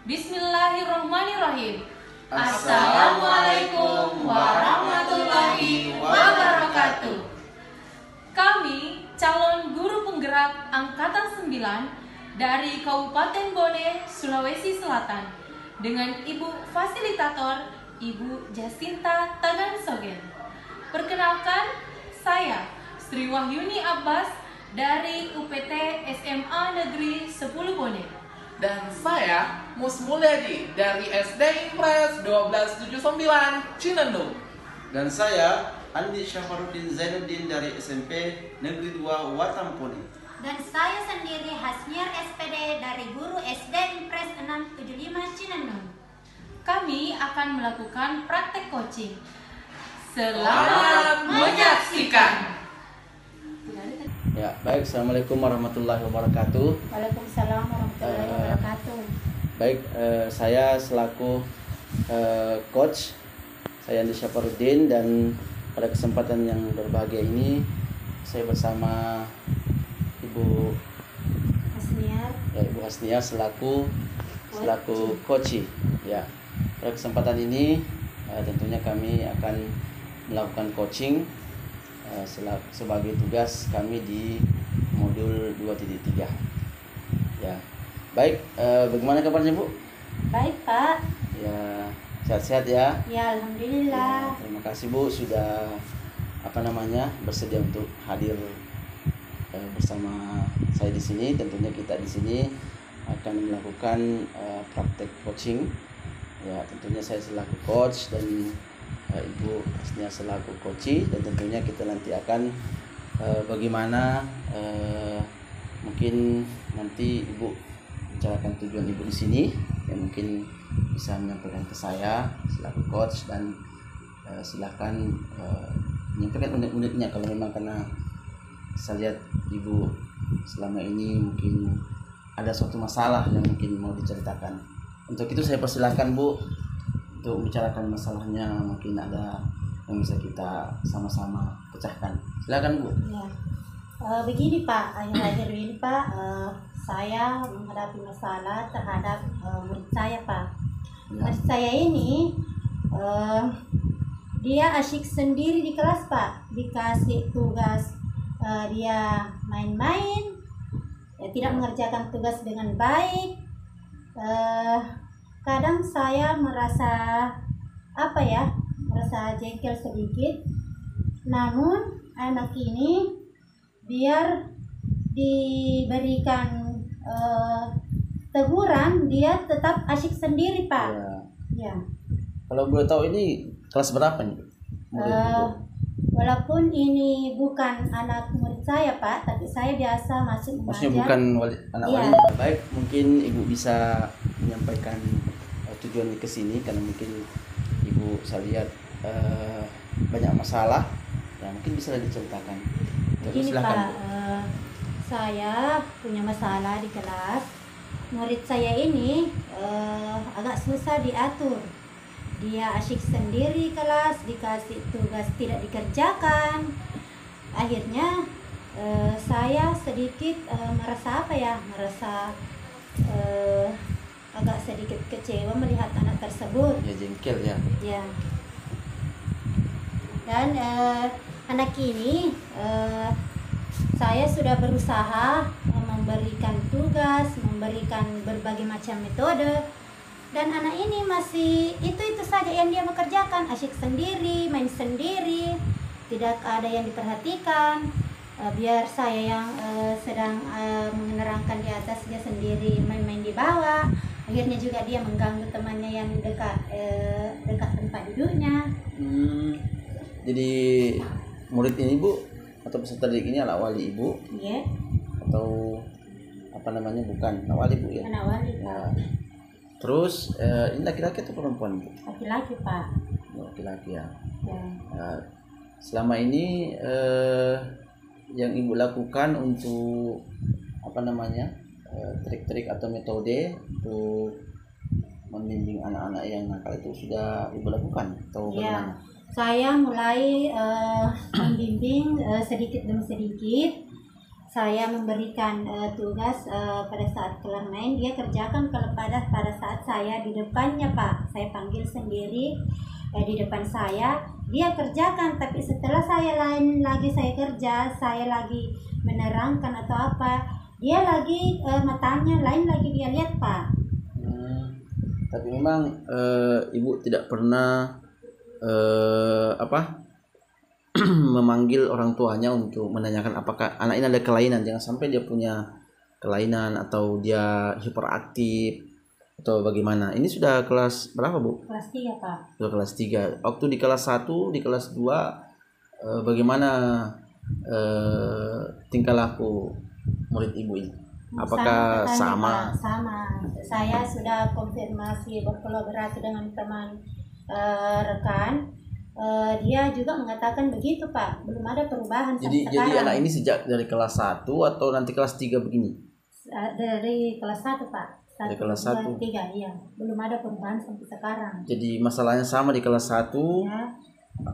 Bismillahirrahmanirrahim. Assalamualaikum warahmatullahi wabarakatuh. Kami calon guru penggerak Angkatan 9 dari Kabupaten Bone, Sulawesi Selatan dengan Ibu Fasilitator Ibu Jacinta Tagansogen. Perkenalkan, saya Sri Wahyuni Abbas dari UPT SMA Negeri 10 Bone. Dan saya Mus Mulyadi dari SD Impres 1279 Cinendo. Dan saya Andi Syafaruddin Zainuddin dari SMP Negeri 2 Watampone. Dan saya sendiri Hasniar SPD dari guru SD Impres 675 Cinendo. Kami akan melakukan praktek coaching. Selamat menyaksikan. Ya, baik. Assalamualaikum warahmatullahi wabarakatuh. Waalaikumsalam warahmatullahi wabarakatuh. Baik, saya selaku coach, saya Andi Syafaruddin, dan pada kesempatan yang berbahagia ini saya bersama Ibu Hasniar. Ya, Ibu Hasniar selaku coach. Ya, pada kesempatan ini tentunya kami akan melakukan coaching sebagai tugas kami di modul 2.3. Ya. Baik, bagaimana kabarnya, Bu? Baik, Pak. Ya, sehat-sehat ya. Ya, alhamdulillah. Ya, terima kasih, Bu, sudah bersedia untuk hadir bersama saya di sini. Tentunya kita di sini akan melakukan praktek coaching. Ya, tentunya saya selaku coach dan Ibu Hasniar selaku coach, dan tentunya kita nanti akan bagaimana mungkin nanti Ibu bicarakan tujuan Ibu di sini, yang mungkin bisa menyampaikan ke saya selaku coach, dan silakan menyampaikan unik-uniknya kalau memang, karena saya lihat Ibu selama ini mungkin ada suatu masalah yang mungkin mau diceritakan. Untuk itu saya persilahkan, Bu, untuk membicarakan masalahnya. Mungkin ada yang bisa kita sama-sama pecahkan. Silakan, Bu. Ya. Begini, Pak, akhir-akhir ini, Pak, saya menghadapi masalah terhadap murid saya, Pak. Ya. Murid saya ini dia asyik sendiri di kelas, Pak. Dikasih tugas dia main-main, tidak mengerjakan tugas dengan baik. Kadang saya merasa jengkel sedikit. Namun anak ini biar diberikan teguran, dia tetap asyik sendiri, Pak. Ya. Kalau boleh tahu, ini kelas berapa nih? Walaupun ini bukan anak murid saya, Pak, tapi saya biasa masih mengajar. Maksudnya bukan anak Iya. wali. Baik, mungkin Ibu bisa menyampaikan tujuan ke sini, karena mungkin Ibu saya lihat banyak masalah, ya mungkin bisa diceritakan. Begini, Silakan, Pak, saya punya masalah di kelas. Murid saya ini agak susah diatur. Dia asyik sendiri kelas, dikasih tugas tidak dikerjakan. Akhirnya saya sedikit merasa agak sedikit kecewa melihat anak tersebut. Ya, jengkel ya. Ya. Dan anak ini saya sudah berusaha memberikan tugas, memberikan berbagai macam metode, dan anak ini masih itu saja yang dia mengerjakan, asyik sendiri, main sendiri, tidak ada yang diperhatikan. Biar saya yang sedang menerangkan di atas, dia sendiri main-main di bawah. Akhirnya juga dia mengganggu temannya yang dekat tempat duduknya. Jadi murid ini, Bu, atau peserta didik ini anak wali Ibu? Iya. Atau bukan anak wali, Bu, ya? Anak wali, Pak. Ya. Terus ini laki-laki atau perempuan, Bu? Laki-laki, Pak. Laki-laki ya. Ya. Selama ini yang Ibu lakukan untuk trik-trik atau metode untuk membimbing anak-anak yang nakal itu sudah Ibu lakukan atau bagaimana? Saya mulai membimbing sedikit demi sedikit. saya memberikan tugas pada saat kelar main, dia kerjakan. Kalau pada saat saya di depannya Pak, saya panggil sendiri di depan saya, dia kerjakan. Tapi setelah saya lain lagi saya kerja, saya lagi menerangkan atau apa, dia lagi matanya lain lagi dia lihat Pak. Tapi memang ibu tidak pernah memanggil orang tuanya untuk menanyakan apakah anak ini ada kelainan. Jangan sampai dia punya kelainan atau dia hiperaktif atau bagaimana. Ini sudah kelas berapa Bu? Kelas 3 Pak. Sudah kelas 3. Waktu di kelas 1, di kelas 2 bagaimana tingkah laku murid ibu ini? Apakah sama? Sama. Saya sudah konfirmasi berkolaborasi dengan teman rekan. Dia juga mengatakan begitu Pak, belum ada perubahan sampai sekarang. Jadi anak ini sejak dari kelas 1 atau nanti kelas 3 begini? Dari kelas 1 Pak. Dari kelas 1? 3, iya. Belum ada perubahan sampai sekarang. Jadi masalahnya sama di kelas 1. Ya.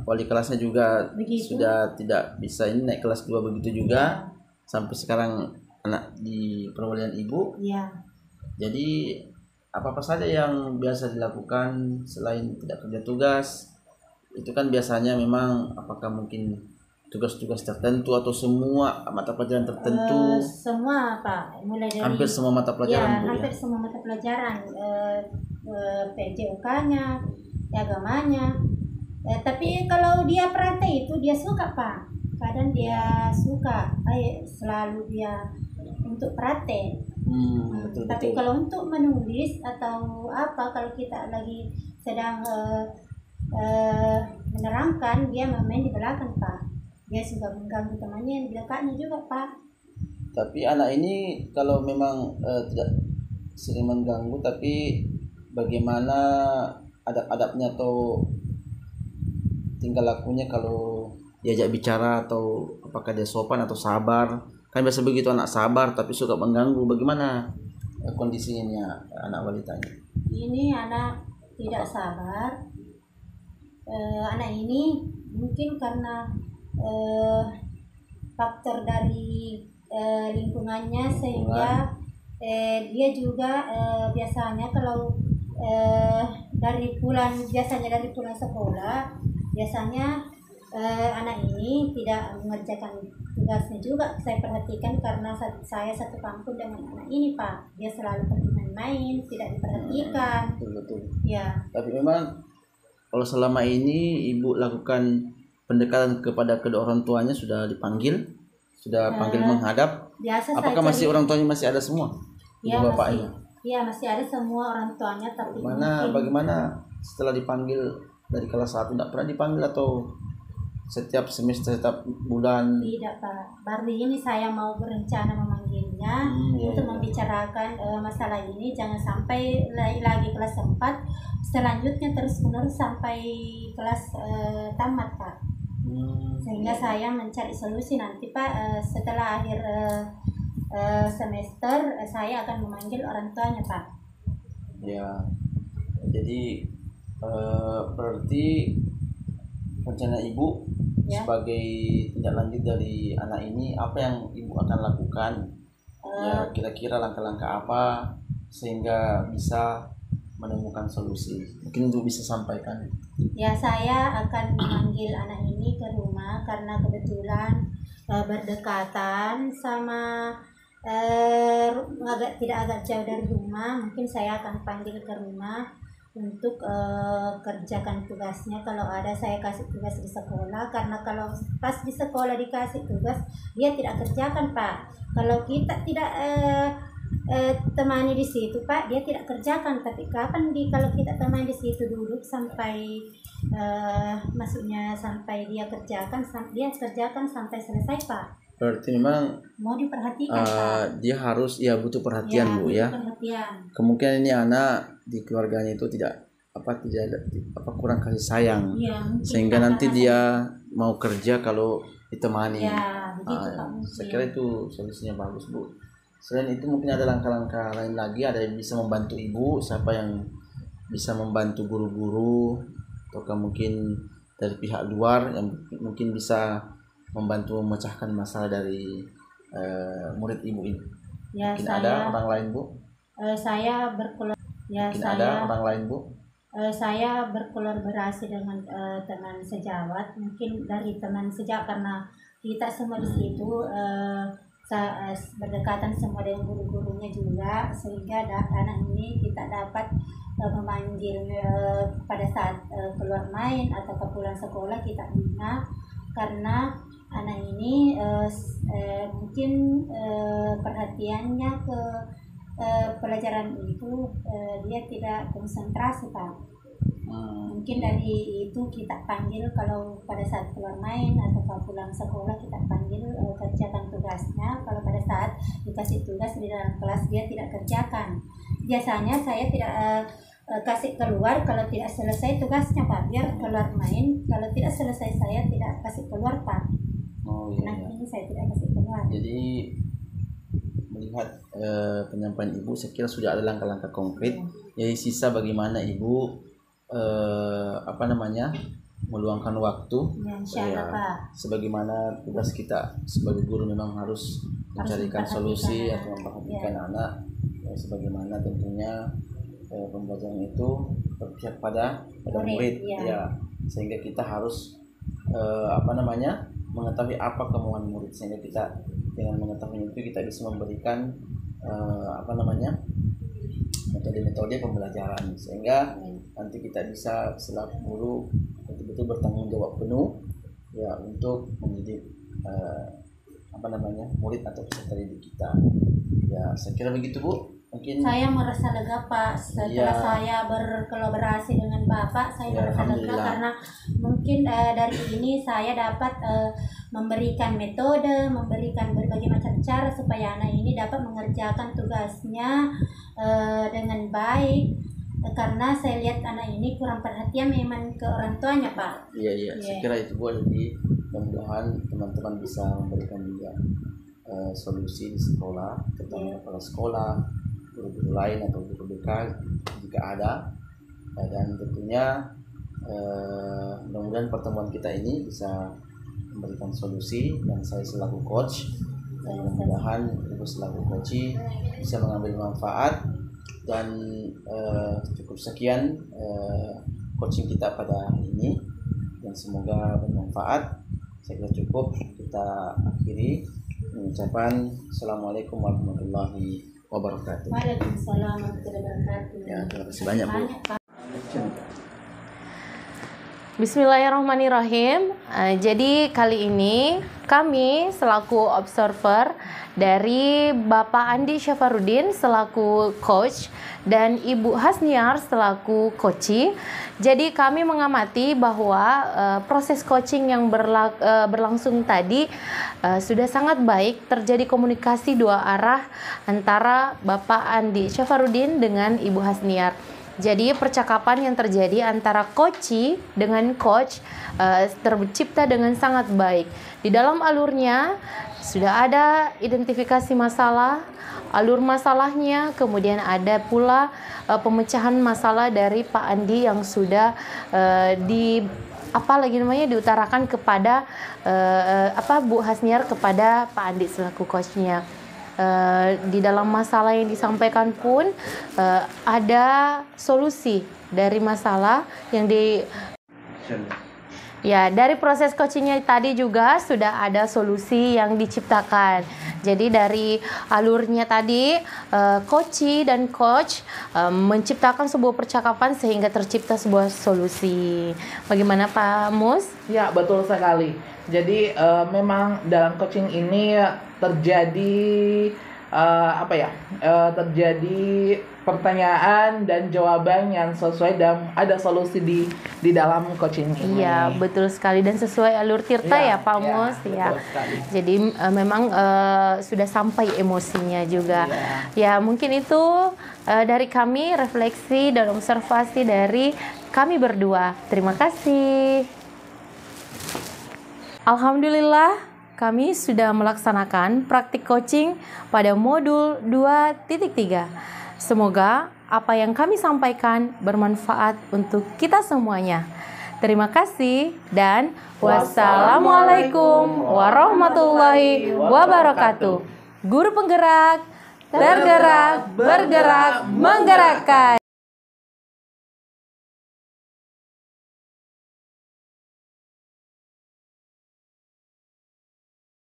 Wali kelasnya juga Begitu. sudah tidak bisa ini naik kelas 2 begitu juga. Sampai sekarang anak di perwalian ibu. Iya. Jadi apa-apa saja yang biasa dilakukan selain tidak kerja tugas, itu kan biasanya memang apakah mungkin tugas-tugas tertentu atau semua mata pelajaran tertentu? Semua Pak, mulai dari Hampir semua mata pelajaran Bu, hampir semua mata pelajaran, PJOK-nya, agamanya. Tapi kalau dia praktek itu dia suka Pak, kadang dia suka, selalu dia untuk praktek. Betul. Tapi kalau untuk menulis atau apa, kalau kita lagi sedang menerangkan, dia main di belakang Pak. Dia suka mengganggu temannya yang di belakangnya juga Pak. Tapi anak ini kalau memang tidak sering mengganggu, tapi bagaimana adab-adabnya atau tingkah lakunya kalau diajak bicara, atau apakah dia sopan atau sabar? Kan biasa begitu, anak sabar tapi suka mengganggu. Bagaimana kondisinya anak walitanya? Ini anak tidak sabar. Anak ini mungkin karena faktor dari lingkungannya, sehingga dia juga biasanya kalau biasanya dari pulang sekolah, biasanya anak ini tidak mengerjakan tugasnya juga. Saya perhatikan karena saya satu kampung dengan anak ini Pak, dia selalu pergi main-main, tidak diperhatikan. Betul. Ya. Tapi memang kalau selama ini ibu lakukan pendekatan kepada kedua orang tuanya, sudah dipanggil, sudah panggil menghadap. Biasa apakah saya masih orang tuanya masih ada semua? Ya, Ibu bapaknya? masih ada semua orang tuanya, tapi Bagaimana setelah dipanggil dari kelas 1 tidak pernah dipanggil, atau setiap semester, setiap bulan? tidak Pak. Baru ini saya mau berencana memanggilnya untuk membicarakan masalah ini. Jangan sampai lagi kelas 4, selanjutnya terus menerus sampai kelas tamat Pak. Sehingga saya mencari solusi nanti Pak, setelah akhir semester saya akan memanggil orang tuanya Pak. Ya, jadi berarti rencana ibu sebagai tindak lanjut dari anak ini, apa yang ibu akan lakukan? Ya, kira-kira langkah-langkah apa sehingga bisa menemukan solusi? Mungkin ibu bisa sampaikan. Ya, saya akan memanggil anak ini ke rumah karena kebetulan berdekatan sama tidak agak jauh dari rumah. Mungkin saya akan panggil ke rumah untuk kerjakan tugasnya. Kalau ada saya kasih tugas di sekolah, karena kalau pas di sekolah dikasih tugas dia tidak kerjakan Pak. Kalau kita tidak temani di situ Pak, dia tidak kerjakan. Tapi kapan kalau kita temani di situ duduk sampai maksudnya sampai dia kerjakan sampai selesai Pak. Berarti memang Mau diperhatikan Pak. dia harus butuh perhatian Bu ya. Perhatian. Kemungkinan ini anak di keluarganya itu tidak kurang kasih sayang, sehingga nanti dia mau kerja kalau ditemani. Ya, begitu Pak. Saya kira itu solusinya bagus Bu. Selain itu mungkin ada langkah-langkah lain lagi, ada yang bisa membantu ibu, siapa yang bisa membantu guru-guru, atau mungkin dari pihak luar yang mungkin bisa membantu memecahkan masalah dari murid ibu ini? Ya, Mungkin ada orang lain Bu? Saya Ada orang lain Bu? Saya berkolaborasi dengan teman sejawat, mungkin dari teman sejawat karena kita semua di situ berdekatan semua dengan guru-gurunya juga, sehingga anak ini kita dapat memanggil pada saat keluar main atau ke pulang sekolah kita bina, karena anak ini mungkin perhatiannya ke pelajaran itu dia tidak konsentrasi Pak. Mungkin dari itu kita panggil kalau pada saat keluar main atau pulang sekolah kita panggil kerjakan tugasnya. Kalau pada saat dikasih tugas di dalam kelas dia tidak kerjakan. Biasanya saya tidak kasih keluar kalau tidak selesai tugasnya Pak, biar keluar main. Kalau tidak selesai saya tidak kasih keluar Pak. Nah ini saya tidak kasih keluar. Jadi melihat penyampaian Ibu, saya kira sudah ada langkah-langkah konkret. Jadi sisa bagaimana Ibu meluangkan waktu, Pak. sebagaimana tugas kita sebagai guru memang harus mencarikan solusi atau memperhatikan anak, sebagaimana tentunya pembelajaran itu berpihak pada murid, ya, sehingga kita harus mengetahui apa kemauan murid, sehingga kita dengan mengetahui itu kita bisa memberikan metode-metode pembelajaran, sehingga nanti kita bisa selaku guru betul-betul bertanggung jawab penuh ya untuk mendidik murid atau peserta didik kita. Ya, saya kira begitu Bu. Mungkin saya merasa lega Pak setelah saya berkolaborasi dengan Bapak, saya merasa lega karena mungkin dari ini saya dapat memberikan metode, memberikan berbagai macam cara supaya anak ini dapat mengerjakan tugasnya dengan baik, karena saya lihat anak ini kurang perhatian memang ke orang tuanya Pak. Iya. Saya kira itu Bu. Jadi mudah-mudahan teman-teman bisa memberikan juga solusi di sekolah, terutama kepala sekolah, guru-guru lain atau guru BK jika ada, dan tentunya mudah-mudahan pertemuan kita ini bisa memberikan solusi, dan saya selaku coach dan mudah-mudahan Ibu selaku coach bisa mengambil manfaat. Dan cukup sekian coaching kita pada hari ini, dan semoga bermanfaat. Saya kira cukup kita akhiri mengucapkan Assalamualaikum warahmatullahi wabarakatuh. Waalaikumsalam warahmatullahi wabarakatuh. Ya, terima kasih banyak Bu. Bismillahirrahmanirrahim. Jadi kali ini kami selaku observer dari Bapak Andi Syafarudin selaku coach dan Ibu Hasniar selaku coachee. Jadi kami mengamati bahwa proses coaching yang berlangsung tadi sudah sangat baik, terjadi komunikasi dua arah antara Bapak Andi Syafarudin dengan Ibu Hasniar. Jadi percakapan yang terjadi antara coachee dengan coach tercipta dengan sangat baik. Di dalam alurnya sudah ada identifikasi masalah, alur masalahnya, kemudian ada pula pemecahan masalah dari Pak Andi yang sudah diutarakan kepada Bu Hasniar kepada Pak Andi selaku coachnya. Di dalam masalah yang disampaikan pun ada solusi dari masalah yang dari proses coachingnya tadi juga sudah ada solusi yang diciptakan. Jadi dari alurnya tadi coachee dan coach menciptakan sebuah percakapan sehingga tercipta sebuah solusi. Bagaimana Pak Mus? Ya, betul sekali. Jadi memang dalam coaching ini terjadi terjadi pertanyaan dan jawaban yang sesuai dan ada solusi di dalam coaching ini. Iya, betul sekali, dan sesuai alur Tirta ya Pak Mus ya. Jadi memang sudah sampai emosinya juga. Ya, mungkin itu dari kami, refleksi dan observasi dari kami berdua. Terima kasih. Alhamdulillah, kami sudah melaksanakan praktik coaching pada modul 2.3. Semoga apa yang kami sampaikan bermanfaat untuk kita semuanya. Terima kasih dan wassalamualaikum warahmatullahi wabarakatuh. Guru penggerak, tergerak, bergerak, menggerakkan.